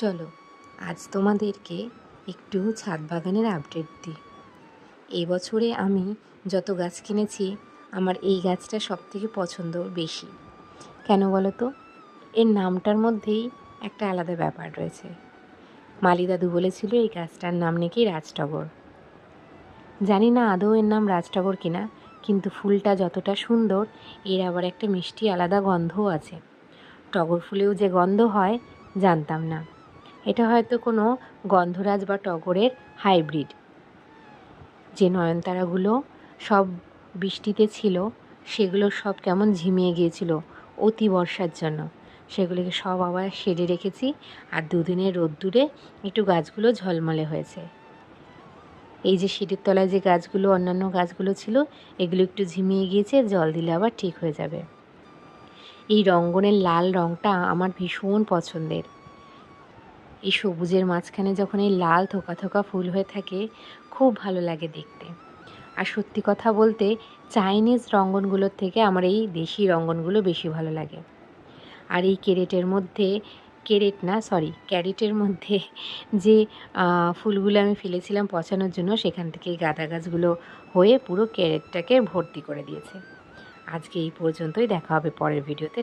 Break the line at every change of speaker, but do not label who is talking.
চলো আজ তোমাদেরকে একটু ছাদ বাগানের আপডেট দিই। এই বছরে আমি যত গাছ কিনেছি আমার এই গাছটা সবথেকে পছন্দ বেশি। কেন বলো তো? এর নামটার মধ্যেই একটা আলাদা ব্যাপার রয়েছে। মালি দাদু বলেছিল এই গাছটার নাম নাকি রাজটগর। জানি না আদৌ এর নাম রাজটগর কিনা, কিন্তু ফুলটা যতটা সুন্দর এর আবার একটা মিষ্টি আলাদা গন্ধও আছে। টগর ফুলেও যে গন্ধ হয় জানতাম না। এটা হয়তো কোনো গন্ধরাজ বা টগরের হাইব্রিড। যে নয়নতারাগুলো সব বৃষ্টিতে ছিল সেগুলো সব কেমন ঝিমিয়ে গিয়েছিল অতি বর্ষার জন্য, সেগুলোকে সব আবার সেরে রেখেছি। আর দুদিনের রোদ্দুরে একটু গাছগুলো ঝলমলে হয়েছে। এই যে সিঁড়ির তলায় যে গাছগুলো অন্যান্য গাছগুলো ছিল এগুলো একটু ঝিমিয়ে গিয়েছে, জল দিলে আবার ঠিক হয়ে যাবে। এই রঙ্গনের লাল রঙটা আমার ভীষণ পছন্দের। এই সবুজের মাঝখানে যখন এই লাল থোকা থোকা ফুল হয়ে থাকে খুব ভালো লাগে দেখতে। আর সত্যি কথা বলতে চাইনিজ রঙ্গনগুলোর থেকে আমার এই দেশি রঙ্গনগুলো বেশি ভালো লাগে। আর এই ক্যারেটের মধ্যে যে ফুলগুলো আমি ফেলেছিলাম পচানোর জন্য সেখান থেকে এই গাঁদা গাছগুলো হয়ে পুরো ক্যারেটটাকে ভর্তি করে দিয়েছে। আজকে এই পর্যন্তই, দেখা হবে পরের ভিডিওতে।